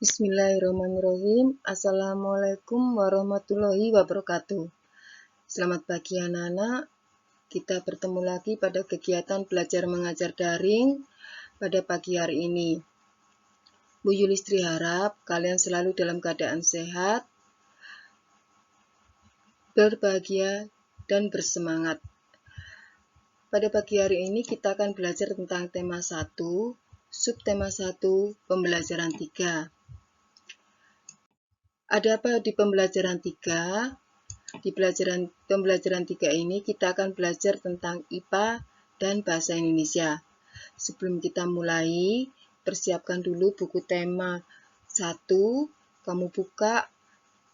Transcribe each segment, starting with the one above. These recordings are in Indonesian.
Bismillahirrahmanirrahim. Assalamualaikum warahmatullahi wabarakatuh. Selamat pagi anak-anak. Kita bertemu lagi pada kegiatan belajar mengajar daring pada pagi hari ini. Bu Yulistri harap kalian selalu dalam keadaan sehat, berbahagia, dan bersemangat. Pada pagi hari ini kita akan belajar tentang tema 1, subtema 1, pembelajaran 3. Ada apa di pembelajaran 3? Di pembelajaran 3 ini kita akan belajar tentang IPA dan Bahasa Indonesia. Sebelum kita mulai, persiapkan dulu buku tema 1. Kamu buka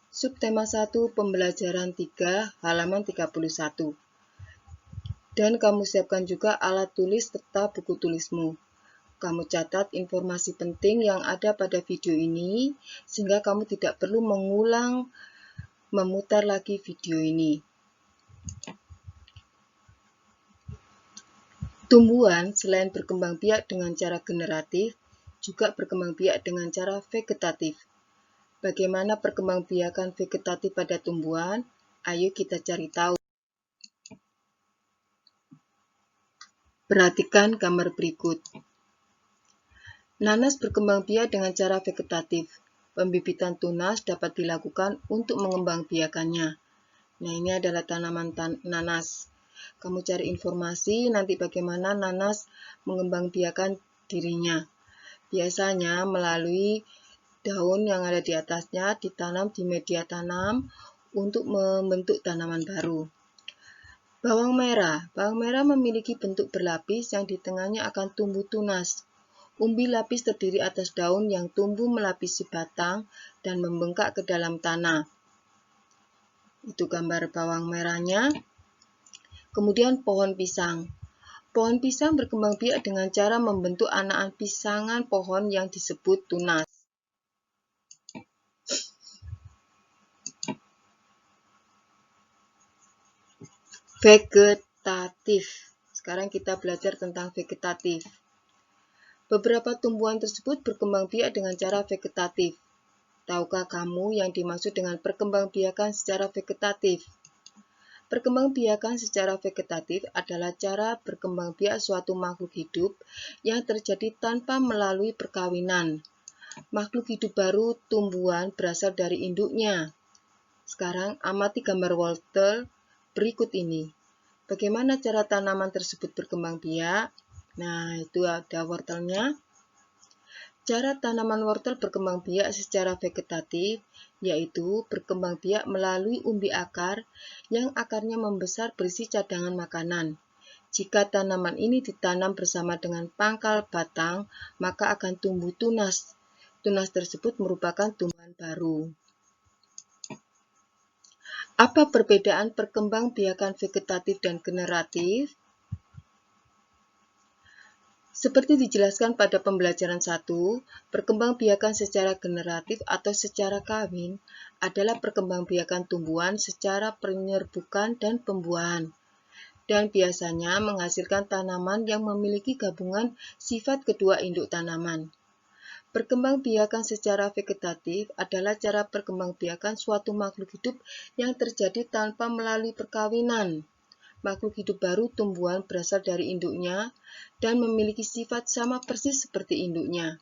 subtema 1 pembelajaran 3 halaman 31. Dan kamu siapkan juga alat tulis serta buku tulismu. Kamu catat informasi penting yang ada pada video ini, sehingga kamu tidak perlu memutar lagi video ini. Tumbuhan selain berkembang biak dengan cara generatif, juga berkembang biak dengan cara vegetatif. Bagaimana perkembangbiakan vegetatif pada tumbuhan? Ayo kita cari tahu. Perhatikan gambar berikut. Nanas berkembang biak dengan cara vegetatif. Pembibitan tunas dapat dilakukan untuk mengembangbiakannya. Nah, ini adalah tanaman nanas. Kamu cari informasi nanti bagaimana nanas mengembangbiakan dirinya. Biasanya melalui daun yang ada di atasnya ditanam di media tanam untuk membentuk tanaman baru. Bawang merah memiliki bentuk berlapis yang di tengahnya akan tumbuh tunas. Umbi lapis terdiri atas daun yang tumbuh melapisi batang dan membengkak ke dalam tanah. Itu gambar bawang merahnya. Kemudian pohon pisang. Pohon pisang berkembang biak dengan cara membentuk anakan pisangan pohon yang disebut tunas. Vegetatif. Sekarang kita belajar tentang vegetatif. Beberapa tumbuhan tersebut berkembang biak dengan cara vegetatif. Tahukah kamu yang dimaksud dengan perkembangbiakan secara vegetatif? Perkembangbiakan secara vegetatif adalah cara berkembang biak suatu makhluk hidup yang terjadi tanpa melalui perkawinan. Makhluk hidup baru tumbuhan berasal dari induknya. Sekarang amati gambar wortel berikut ini. Bagaimana cara tanaman tersebut berkembang biak? Nah, itu ada wortelnya. Cara tanaman wortel berkembang biak secara vegetatif, yaitu berkembang biak melalui umbi akar yang akarnya membesar berisi cadangan makanan. Jika tanaman ini ditanam bersama dengan pangkal batang, maka akan tumbuh tunas. Tunas tersebut merupakan tumbuhan baru. Apa perbedaan perkembangbiakan vegetatif dan generatif? Seperti dijelaskan pada pembelajaran 1, perkembangbiakan secara generatif atau secara kawin adalah perkembangbiakan tumbuhan secara penyerbukan dan pembuahan, dan biasanya menghasilkan tanaman yang memiliki gabungan sifat kedua induk tanaman. Perkembangbiakan secara vegetatif adalah cara perkembangbiakan suatu makhluk hidup yang terjadi tanpa melalui perkawinan. Makhluk hidup baru tumbuhan berasal dari induknya dan memiliki sifat sama persis seperti induknya.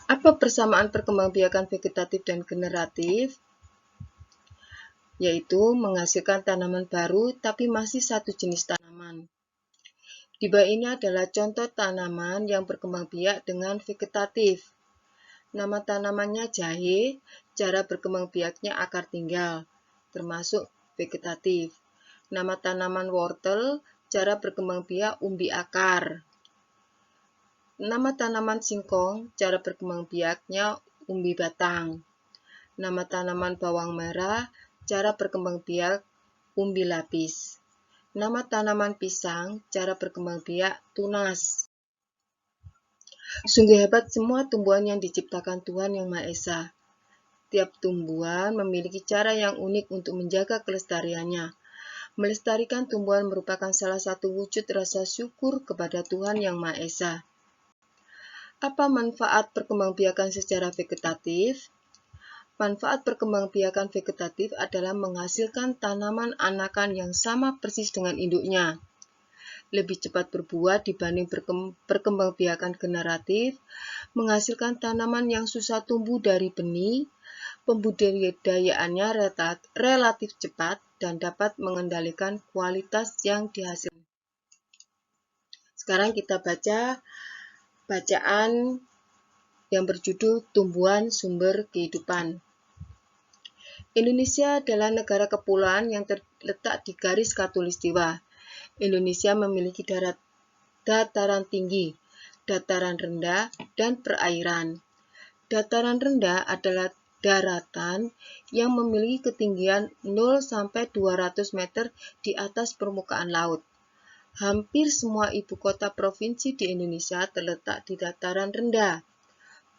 Apa persamaan perkembangbiakan vegetatif dan generatif? Yaitu menghasilkan tanaman baru tapi masih satu jenis tanaman. Di bawah ini adalah contoh tanaman yang berkembang biak dengan vegetatif. Nama tanamannya jahe, cara berkembang biaknya akar tinggal, termasuk vegetatif. Nama tanaman wortel, cara berkembang biak umbi akar. Nama tanaman singkong, cara berkembang biaknya umbi batang. Nama tanaman bawang merah, cara berkembang biak umbi lapis. Nama tanaman pisang, cara berkembang biak tunas. Sungguh hebat semua tumbuhan yang diciptakan Tuhan Yang Maha Esa. Tiap tumbuhan memiliki cara yang unik untuk menjaga kelestariannya. Melestarikan tumbuhan merupakan salah satu wujud rasa syukur kepada Tuhan Yang Maha Esa. Apa manfaat perkembangbiakan secara vegetatif? Manfaat perkembangbiakan vegetatif adalah menghasilkan tanaman anakan yang sama persis dengan induknya. Lebih cepat berbuah dibanding perkembangbiakan generatif, menghasilkan tanaman yang susah tumbuh dari benih, pembudidayaannya relatif cepat, dan dapat mengendalikan kualitas yang dihasilkan. Sekarang kita baca bacaan yang berjudul Tumbuhan Sumber Kehidupan. Indonesia adalah negara kepulauan yang terletak di garis khatulistiwa. Indonesia memiliki dataran tinggi, dataran rendah, dan perairan. Dataran rendah adalah daratan yang memiliki ketinggian 0 sampai 200 meter di atas permukaan laut. Hampir semua ibu kota provinsi di Indonesia terletak di dataran rendah.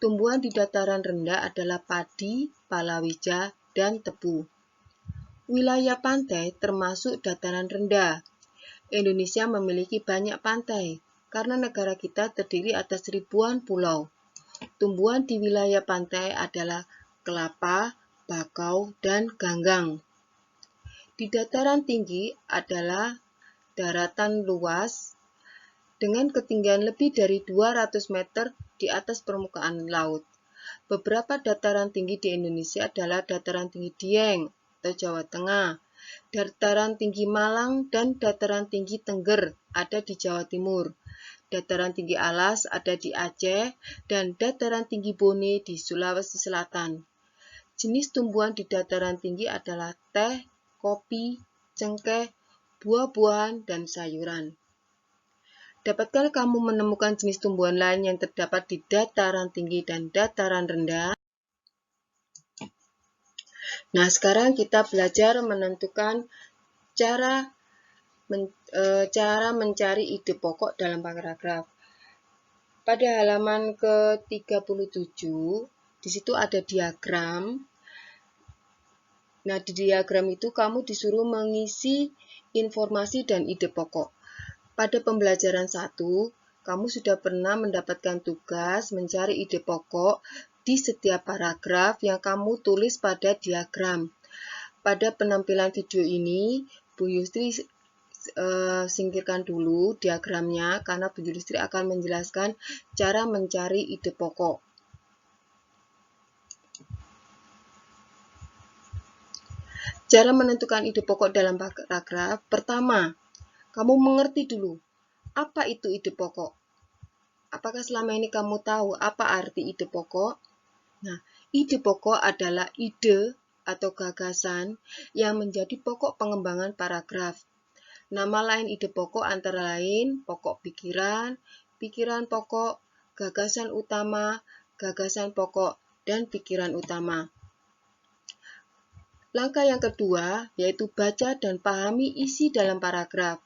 Tumbuhan di dataran rendah adalah padi, palawija, dan tebu. Wilayah pantai termasuk dataran rendah. Indonesia memiliki banyak pantai karena negara kita terdiri atas ribuan pulau. Tumbuhan di wilayah pantai adalah kelapa, bakau, dan ganggang. Di dataran tinggi adalah daratan luas dengan ketinggian lebih dari 200 meter di atas permukaan laut. Beberapa dataran tinggi di Indonesia adalah dataran tinggi Dieng atau Jawa Tengah, dataran tinggi Malang, dan dataran tinggi Tengger ada di Jawa Timur. Dataran tinggi Alas ada di Aceh, dan dataran tinggi Bone di Sulawesi Selatan. Jenis tumbuhan di dataran tinggi adalah teh, kopi, cengkeh, buah-buahan, dan sayuran. Dapatkah kamu menemukan jenis tumbuhan lain yang terdapat di dataran tinggi dan dataran rendah? Nah, sekarang kita belajar menentukan cara mencari ide pokok dalam paragraf. Pada halaman ke-37, di situ ada diagram. Nah, di diagram itu kamu disuruh mengisi informasi dan ide pokok. Pada pembelajaran 1, kamu sudah pernah mendapatkan tugas mencari ide pokok di setiap paragraf yang kamu tulis pada diagram. Pada penampilan video ini, Bu Yustri singkirkan dulu diagramnya karena Bu Yustri akan menjelaskan cara mencari ide pokok. Cara menentukan ide pokok dalam paragraf. Pertama, kamu mengerti dulu, apa itu ide pokok? Apakah selama ini kamu tahu apa arti ide pokok? Nah, ide pokok adalah ide atau gagasan yang menjadi pokok pengembangan paragraf. Nama lain ide pokok antara lain pokok pikiran, pikiran pokok, gagasan utama, gagasan pokok, dan pikiran utama. Langkah yang kedua yaitu baca dan pahami isi dalam paragraf.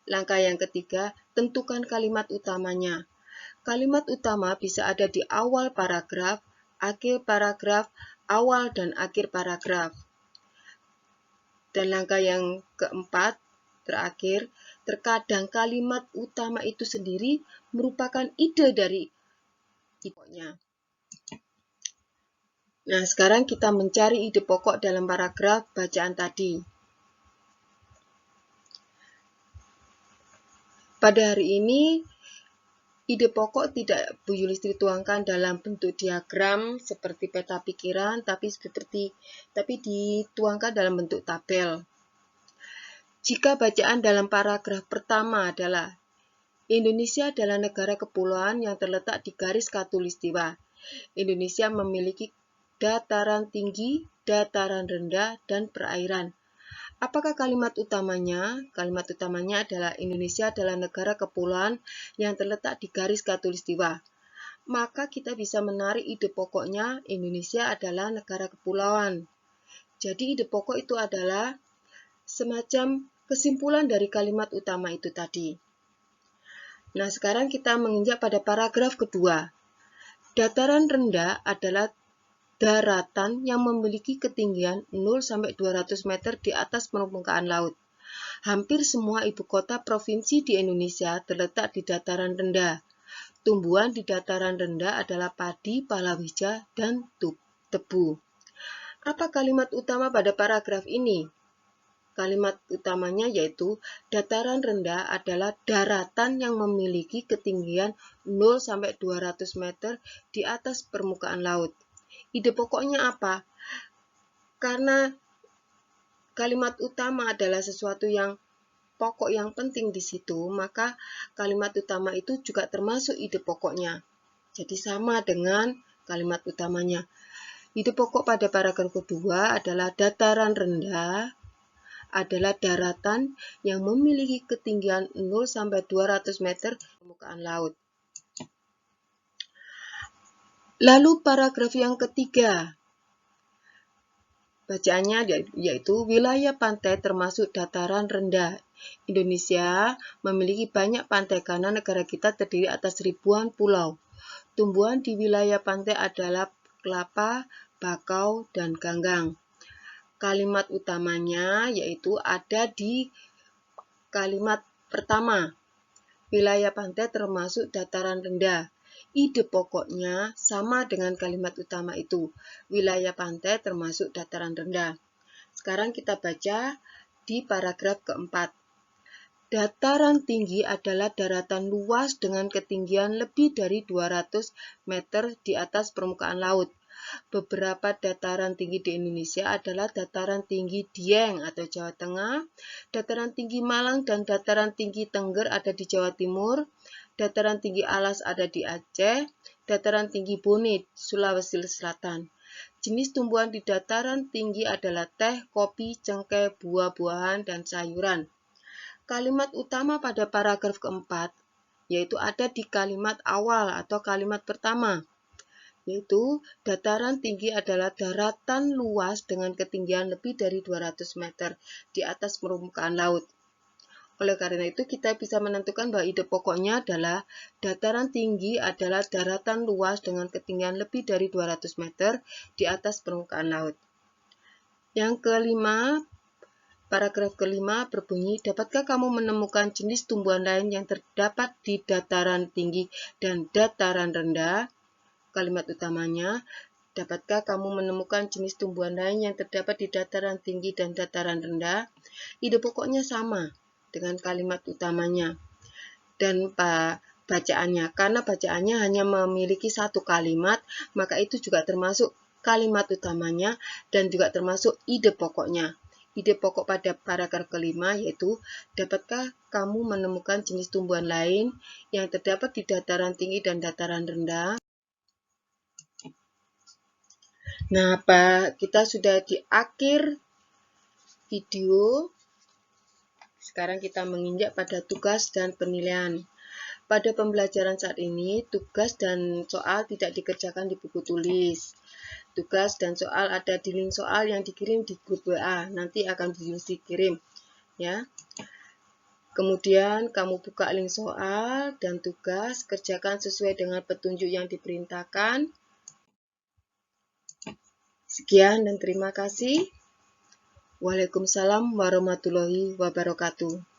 Langkah yang ketiga, tentukan kalimat utamanya. Kalimat utama bisa ada di awal paragraf, akhir paragraf, awal dan akhir paragraf. Dan langkah yang keempat, terakhir, terkadang kalimat utama itu sendiri merupakan ide dari pokoknya. Nah, sekarang kita mencari ide pokok dalam paragraf bacaan tadi. Pada hari ini, ide pokok tidak Bu Yulistri tuangkan dalam bentuk diagram seperti peta pikiran, tapi dituangkan dalam bentuk tabel. Jika bacaan dalam paragraf pertama adalah Indonesia adalah negara kepulauan yang terletak di garis khatulistiwa. Indonesia memiliki dataran tinggi, dataran rendah, dan perairan. Apakah kalimat utamanya? Kalimat utamanya adalah Indonesia adalah negara kepulauan yang terletak di garis khatulistiwa. Maka kita bisa menarik ide pokoknya Indonesia adalah negara kepulauan. Jadi ide pokok itu adalah semacam kesimpulan dari kalimat utama itu tadi. Nah, sekarang kita menginjak pada paragraf kedua. Dataran rendah adalah daratan yang memiliki ketinggian 0 sampai 200 meter di atas permukaan laut. Hampir semua ibu kota provinsi di Indonesia terletak di dataran rendah. Tumbuhan di dataran rendah adalah padi, palawija, dan tebu. Apa kalimat utama pada paragraf ini? Kalimat utamanya yaitu dataran rendah adalah daratan yang memiliki ketinggian 0-200 meter di atas permukaan laut. Ide pokoknya apa? Karena kalimat utama adalah sesuatu yang pokok yang penting di situ, maka kalimat utama itu juga termasuk ide pokoknya. Jadi sama dengan kalimat utamanya. Ide pokok pada paragraf kedua adalah dataran rendah adalah daratan yang memiliki ketinggian 0-200 meter permukaan laut. Lalu paragraf yang ketiga, bacaannya yaitu wilayah pantai termasuk dataran rendah. Indonesia memiliki banyak pantai karena negara kita terdiri atas ribuan pulau. Tumbuhan di wilayah pantai adalah kelapa, bakau, dan ganggang. Kalimat utamanya yaitu ada di kalimat pertama. Wilayah pantai termasuk dataran rendah. Ide pokoknya sama dengan kalimat utama itu. Wilayah pantai termasuk dataran rendah. Sekarang kita baca di paragraf keempat. Dataran tinggi adalah daratan luas dengan ketinggian lebih dari 200 meter di atas permukaan laut. Beberapa dataran tinggi di Indonesia adalah dataran tinggi Dieng atau Jawa Tengah, dataran tinggi Malang dan dataran tinggi Tengger ada di Jawa Timur, dataran tinggi Alas ada di Aceh, dataran tinggi Bone, Sulawesi Selatan. Jenis tumbuhan di dataran tinggi adalah teh, kopi, cengkeh, buah-buahan, dan sayuran. Kalimat utama pada paragraf keempat yaitu ada di kalimat awal atau kalimat pertama. Yaitu dataran tinggi adalah daratan luas dengan ketinggian lebih dari 200 meter di atas permukaan laut. Oleh karena itu kita bisa menentukan bahwa ide pokoknya adalah dataran tinggi adalah daratan luas dengan ketinggian lebih dari 200 meter di atas permukaan laut. Yang kelima, paragraf kelima berbunyi, dapatkah kamu menemukan jenis tumbuhan lain yang terdapat di dataran tinggi dan dataran rendah? Kalimat utamanya, dapatkah kamu menemukan jenis tumbuhan lain yang terdapat di dataran tinggi dan dataran rendah? Ide pokoknya sama dengan kalimat utamanya. Dan bacaannya, karena bacaannya hanya memiliki satu kalimat, maka itu juga termasuk kalimat utamanya dan juga termasuk ide pokoknya. Ide pokok pada paragraf kelima yaitu, dapatkah kamu menemukan jenis tumbuhan lain yang terdapat di dataran tinggi dan dataran rendah? Nah, kita sudah di akhir video. Sekarang kita menginjak pada tugas dan penilaian. Pada pembelajaran saat ini, tugas dan soal tidak dikerjakan di buku tulis. Tugas dan soal ada di link soal yang dikirim di grup WA. Nanti akan dikirim, ya. Kemudian kamu buka link soal dan tugas, kerjakan sesuai dengan petunjuk yang diperintahkan. Sekian dan terima kasih. Waalaikumsalam warahmatullahi wabarakatuh.